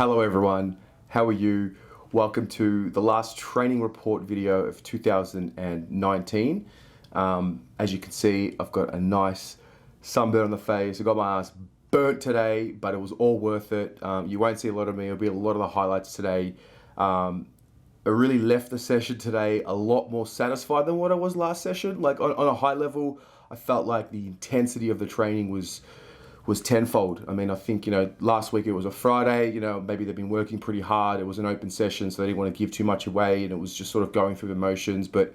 Hello everyone, how are you? Welcome to the last training report video of 2019. As you can see, I've got a nice sunburn on the face. I got my ass burnt today, but it was all worth it. You won't see a lot of me, it'll be a lot of the highlights today. I really left the session today a lot more satisfied than what I was last session. Like on a high level, I felt like the intensity of the training was tenfold. I mean, I think, last week it was a Friday, maybe they've been working pretty hard. It was an open session, so they didn't want to give too much away, and it was just sort of going through the motions. But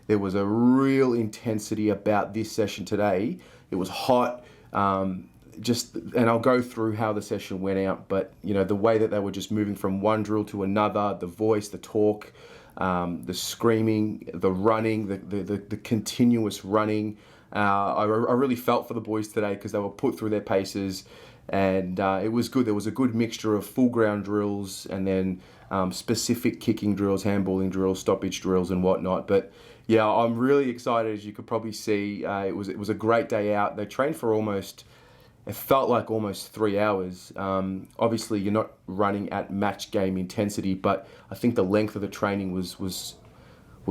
there was a real intensity about this session today. It was hot, and I'll go through how the session went out, but, the way that they were just moving from one drill to another, the voice, the talk, the screaming, the running, the continuous running. I really felt for the boys today because they were put through their paces, and it was good. There was a good mixture of full ground drills and then specific kicking drills, handballing drills, stoppage drills and whatnot. But yeah, I'm really excited. As you could probably see, it was a great day out. They trained for it felt like almost 3 hours. Obviously, you're not running at match game intensity, but I think the length of the training was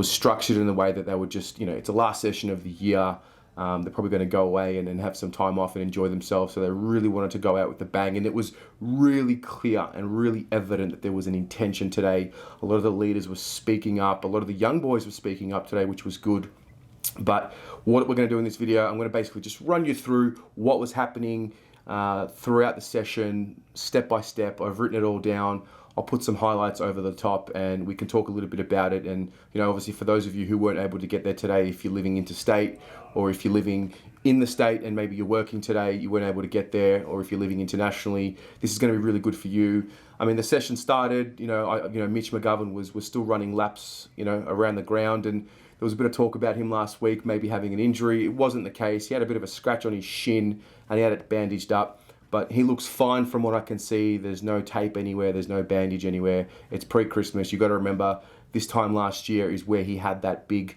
structured in the way that they were just, it's the last session of the year. They're probably going to go away and have some time off and enjoy themselves. So they really wanted to go out with the bang. And it was really clear and really evident that there was an intention today. A lot of the leaders were speaking up. A lot of the young boys were speaking up today, which was good. But what we're going to do in this video, I'm going to basically just run you through what was happening throughout the session, step by step. I've written it all down. I'll put some highlights over the top and we can talk a little bit about it. And, obviously for those of you who weren't able to get there today, if you're living interstate or if you're living in the state and maybe you're working today, you weren't able to get there, or if you're living internationally, this is going to be really good for you. I mean, the session started, Mitch McGovern was still running laps, around the ground, and there was a bit of talk about him last week, maybe having an injury. It wasn't the case. He had a bit of a scratch on his shin and he had it bandaged up. But he looks fine from what I can see. There's no tape anywhere. There's no bandage anywhere. It's pre-Christmas. You've got to remember this time last year is where he had that big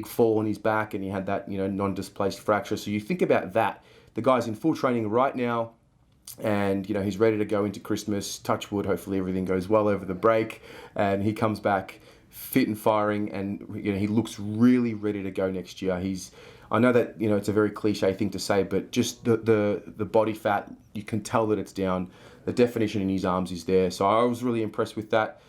fall on his back and he had that, non-displaced fracture. So you think about that. The guy's in full training right now and, he's ready to go into Christmas. Touch wood, hopefully everything goes well over the break. And he comes back fit and firing and, he looks really ready to go next year. I know that, it's a very cliche thing to say, but just the body fat, you can tell that it's down. The definition in his arms is there. So I was really impressed with that.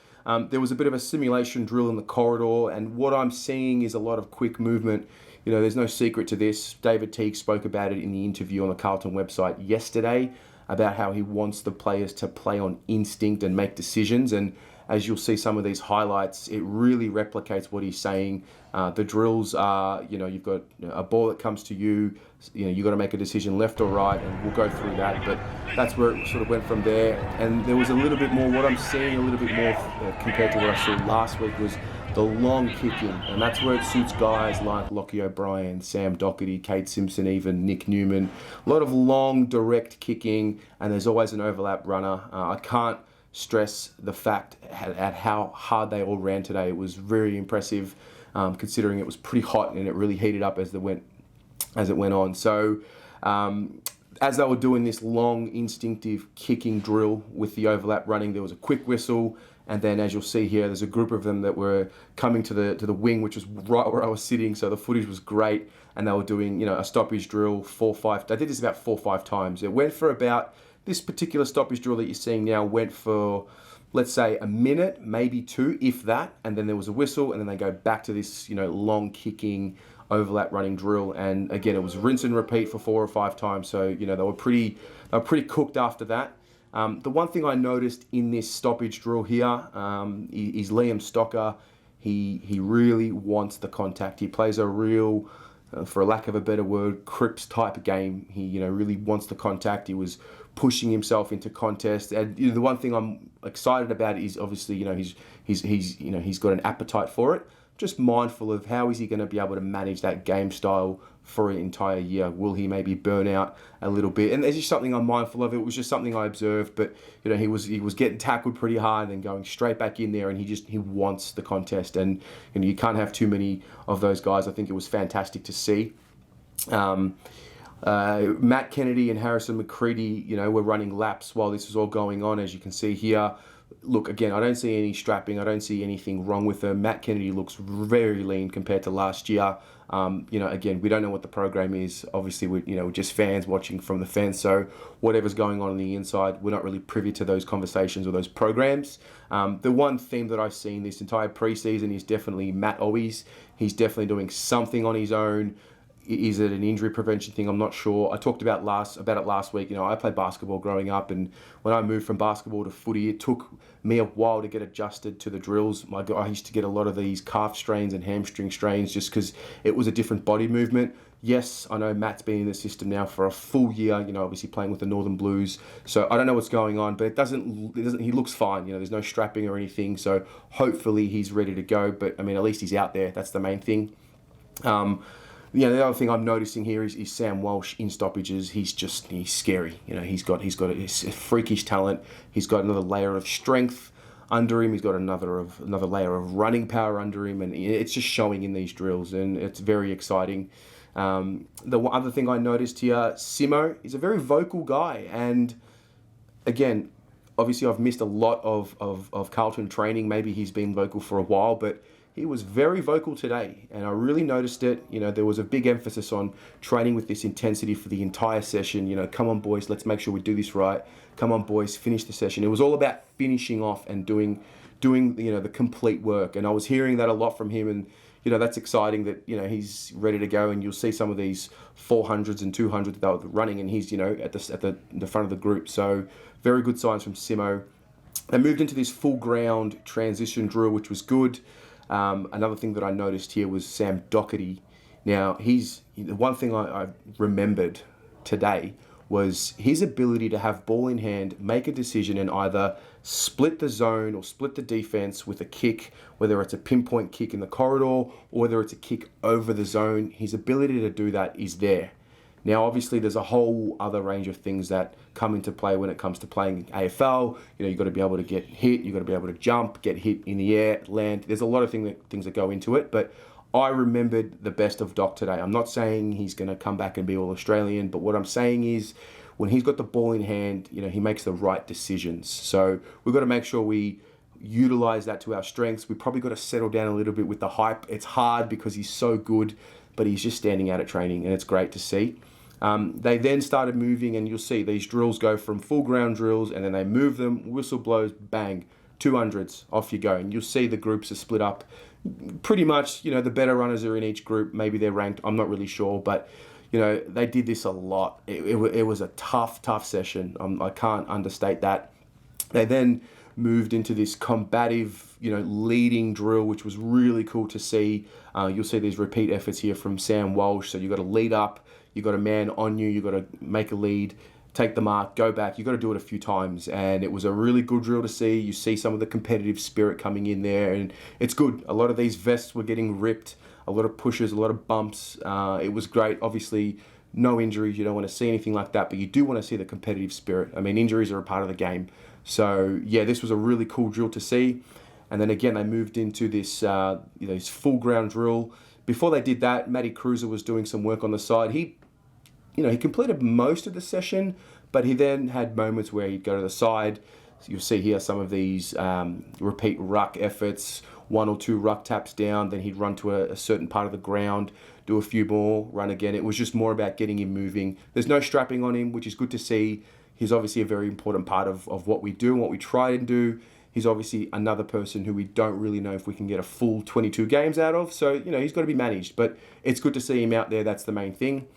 There was a bit of a simulation drill in the corridor, and what I'm seeing is a lot of quick movement. There's no secret to this. David Teague spoke about it in the interview on the Carlton website yesterday about how he wants the players to play on instinct and make decisions. And as you'll see some of these highlights, it really replicates what he's saying. The drills are, you've got a ball that comes to you, you've got to make a decision left or right, and we'll go through that. But that's where it sort of went from there. And there was a little bit more, what I'm seeing a little bit more compared to what I saw last week was the long kicking. And that's where it suits guys like Lockie O'Brien, Sam Doherty, Kate Simpson, even Nick Newman. A lot of long, direct kicking, and there's always an overlap runner. I can't stress the fact at how hard they all ran today. It was very impressive, considering it was pretty hot and it really heated up as it went on. So as they were doing this long instinctive kicking drill with the overlap running, there was a quick whistle, and then as you'll see here, there's a group of them that were coming to the wing, which was right where I was sitting, so the footage was great, and they were doing a stoppage drill 4-5. I did this about 4-5 times. It went for about, this particular stoppage drill that you're seeing now went for, let's say, a minute, maybe 2, if that, and then there was a whistle, and then they go back to this, long kicking, overlap running drill, and again, it was rinse and repeat for 4 or 5 times. So, they were pretty cooked after that. The one thing I noticed in this stoppage drill here is Liam Stocker. He really wants the contact. He plays a real, for a lack of a better word, Crips type game. He, really wants the contact. He was pushing himself into contest, and the one thing I'm excited about is obviously, he's got an appetite for it. Just mindful of how is he going to be able to manage that game style for an entire year. Will he maybe burn out a little bit? And there's just something I'm mindful of. It was just something I observed, but he was getting tackled pretty hard and then going straight back in there, and he wants the contest, and you can't have too many of those guys. I think it was fantastic to see. Matt Kennedy and Harrison McCready, were running laps while this was all going on, as you can see here. Look, again, I don't see any strapping. I don't see anything wrong with them. Matt Kennedy looks very lean compared to last year. Again, we don't know what the program is. Obviously, we're just fans watching from the fence. So whatever's going on the inside, we're not really privy to those conversations or those programs. The one theme that I've seen this entire preseason is definitely Matt Owies. He's definitely doing something on his own. Is it an injury prevention thing? I'm not sure. I talked about it last week. I played basketball growing up, and when I moved from basketball to footy, it took me a while to get adjusted to the drills. I used to get a lot of these calf strains and hamstring strains just because it was a different body movement. Yes, I know Matt's been in the system now for a full year, obviously playing with the Northern Blues. So I don't know what's going on, but he looks fine. There's no strapping or anything. So hopefully he's ready to go. But I mean, at least he's out there. That's the main thing. The other thing I'm noticing here is Sam Walsh in stoppages. He's scary. He's got a freakish talent. He's got another layer of strength under him. He's got another layer of running power under him, and it's just showing in these drills, and it's very exciting. The other thing I noticed here, Simo is a very vocal guy, and again, obviously I've missed a lot of Carlton training. Maybe he's been vocal for a while, but he was very vocal today, and I really noticed it. There was a big emphasis on training with this intensity for the entire session. Come on, boys, let's make sure we do this right. Come on, boys, finish the session. It was all about finishing off and doing the complete work. And I was hearing that a lot from him, and that's exciting that he's ready to go. And you'll see some of these 400s and 200s that they're running, and he's at the front of the group. So very good signs from Simo. They moved into this full ground transition drill, which was good. Another thing that I noticed here was Sam Doherty. Now, the one thing I remembered today was his ability to have ball in hand, make a decision, and either split the zone or split the defense with a kick, whether it's a pinpoint kick in the corridor or whether it's a kick over the zone. His ability to do that is there. Now, obviously, there's a whole other range of things that come into play when it comes to playing AFL. You've got to be able to get hit. You've got to be able to jump, get hit in the air, land. There's a lot of things that go into it. But I remembered the best of Doc today. I'm not saying he's going to come back and be all Australian, but what I'm saying is when he's got the ball in hand, he makes the right decisions. So we've got to make sure we utilize that to our strengths. We probably got to settle down a little bit with the hype. It's hard because he's so good, but he's just standing out at training, and it's great to see. They then started moving, and you'll see these drills go from full ground drills, and then they move them, whistle blows, bang, 200s, off you go. And you'll see the groups are split up. Pretty much, the better runners are in each group. Maybe they're ranked, I'm not really sure, but they did this a lot. It was a tough session. I can't understate that. They then moved into this combative, leading drill, which was really cool to see. You'll see these repeat efforts here from Sam Walsh. So you've got to lead up. You've got a man on you, you've got to make a lead, take the mark, go back. You've got to do it a few times. And it was a really good drill to see. You see some of the competitive spirit coming in there, and it's good. A lot of these vests were getting ripped, a lot of pushes, a lot of bumps. It was great. Obviously, no injuries. You don't want to see anything like that, but you do want to see the competitive spirit. I mean, injuries are a part of the game. So, yeah, this was a really cool drill to see. And then again, they moved into this this full ground drill. Before they did that, Matty Cruiser was doing some work on the side. He completed most of the session, but he then had moments where he'd go to the side. So you'll see here some of these repeat ruck efforts, 1 or 2 ruck taps down, then he'd run to a certain part of the ground, do a few more, run again. It was just more about getting him moving. There's no strapping on him, which is good to see. He's obviously a very important part of what we do and what we try and do. He's obviously another person who we don't really know if we can get a full 22 games out of. So, he's got to be managed, but it's good to see him out there. That's the main thing.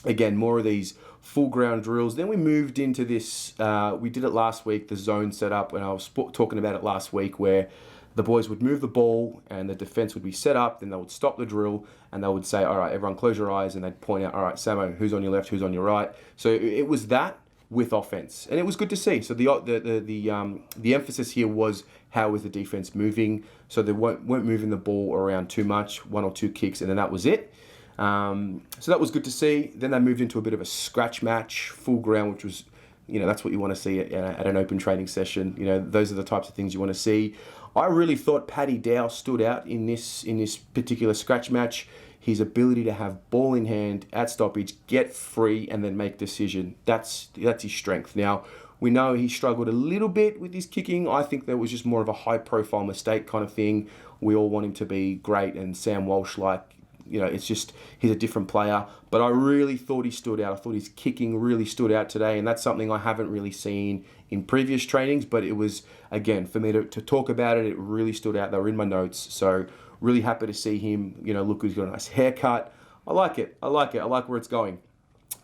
Again, more of these full ground drills. Then we moved into this, we did it last week, the zone setup, and I was talking about it last week, where the boys would move the ball and the defense would be set up, then they would stop the drill and they would say, all right, everyone close your eyes, and they'd point out, all right, Samo, who's on your left, who's on your right. So it was that with offense, and it was good to see. So the emphasis here was how is the defense moving, so they weren't moving the ball around too much, 1 or 2 kicks, and then that was it. So that was good to see. Then they moved into a bit of a scratch match, full ground, which was, that's what you want to see at an open training session. Those are the types of things you want to see. I really thought Paddy Dow stood out in this particular scratch match. his ability to have ball in hand at stoppage, get free, and then make decision. That's his strength. Now, we know he struggled a little bit with his kicking. I think that was just more of a high-profile mistake kind of thing. We all want him to be great and Sam Walsh-like. You know, it's just, he's a different player. But I really thought he stood out. I thought his kicking really stood out today, and that's something I haven't really seen in previous trainings. But it was, again, for me to talk about it, it really stood out. They were in my notes. So really happy to see him, you know, look, he's got a nice haircut. I like it. I like where it's going.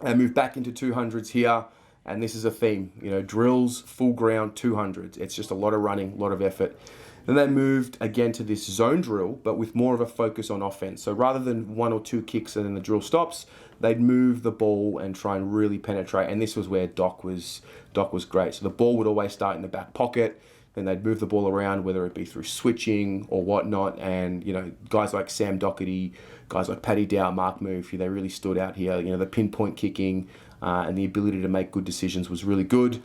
And move back into 200s here. And this is a theme, you know, drills, full ground, 200s. It's just a lot of running, a lot of effort. Then they moved again to this zone drill, but with more of a focus on offense. So rather than 1 or 2 kicks and then the drill stops, they'd move the ball and try and really penetrate. And this was where Doc was great. So the ball would always start in the back pocket, then they'd move the ball around, whether it be through switching or whatnot. And, you know, guys like Sam Doherty, guys like Paddy Dow, Mark Murphy, they really stood out here. You know, the pinpoint kicking and the ability to make good decisions was really good.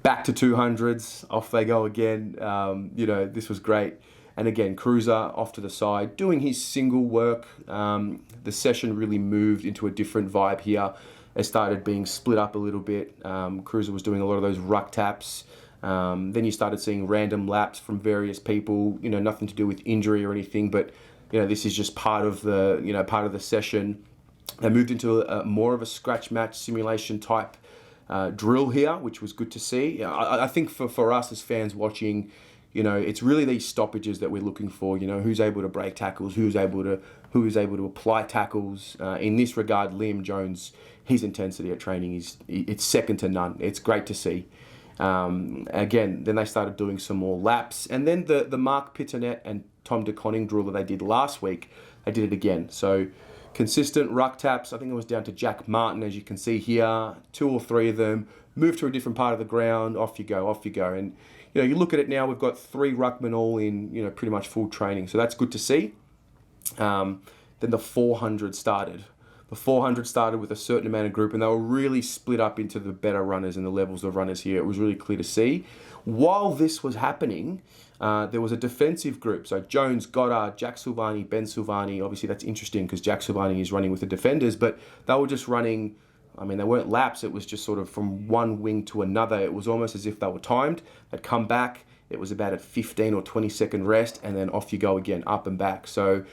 Back to 200s, off they go again. You know, this was great. And again, Cruiser off to the side, doing his single work. The session really moved into a different vibe here. It started being split up a little bit. Cruiser was doing a lot of those ruck taps. Then you started seeing random laps from various people, you know, nothing to do with injury or anything, but, you know, this is just part of the, you know, part of the session. They moved into more of a scratch match simulation type drill here, which was good to see. I think for us as fans watching, you know, it's really these stoppages that we're looking for. You know, who's able to break tackles, who's able to apply tackles. In this regard, Liam Jones, his intensity at training it's second to none. It's great to see. Again, then they started doing some more laps, and then the Mark Pittonet and Tom DeConning drill that they did last week, they did it again. So consistent ruck taps. I think it was down to Jack Martin, as you can see here. 2 or 3 of them. Move to a different part of the ground. Off you go. And, you know, you look at it now, we've got 3 ruckmen all in, you know, pretty much full training. So that's good to see. Then the 400 started. The 400 started with a certain amount of group, and they were really split up into the better runners and the levels of runners here. It was really clear to see. While this was happening, there was a defensive group. So Jones, Goddard, Jack Silvani, Ben Silvani. Obviously, that's interesting because Jack Silvani is running with the defenders, but they were just running, I mean, they weren't laps. It was just sort of from one wing to another. It was almost as if they were timed. They'd come back. It was about a 15 or 20-second rest, and then off you go again, up and back. So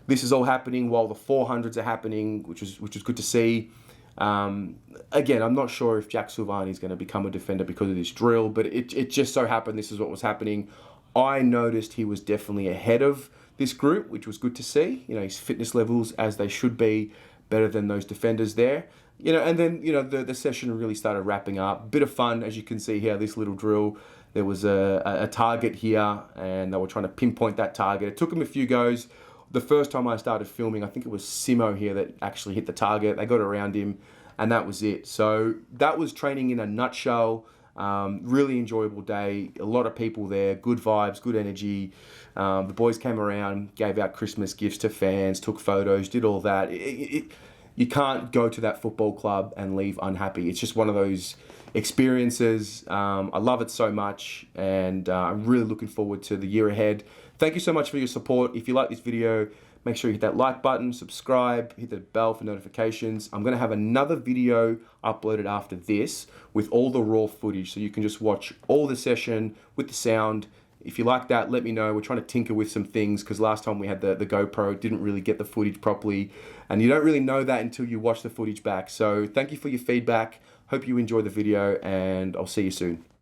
this is all happening while the 400s are happening, which is good to see. Again, I'm not sure if Jack Silvani is going to become a defender because of this drill, but it just so happened this is what was happening. I noticed he was definitely ahead of this group, which was good to see. You know, his fitness levels, as they should be, better than those defenders there. You know, and then, you know, the session really started wrapping up. Bit of fun, as you can see here, this little drill. There was a target here, and they were trying to pinpoint that target. It took them a few goes. The first time I started filming, I think it was Simo here that actually hit the target. They got around him, and that was it. So that was training in a nutshell. Really enjoyable day. A lot of people there. Good vibes, good energy. The boys came around, gave out Christmas gifts to fans, took photos, did all that. You can't go to that football club and leave unhappy. It's just one of those experiences. I love it so much, and I'm really looking forward to the year ahead. Thank you so much for your support. If you like this video, make sure you hit that like button, subscribe, hit the bell for notifications. I'm going to have another video uploaded after this with all the raw footage, so you can just watch all the session with the sound. If you like that, let me know. We're trying to tinker with some things because last time we had the GoPro, it didn't really get the footage properly, and you don't really know that until you watch the footage back. So thank you for your feedback. Hope you enjoy the video, and I'll see you soon.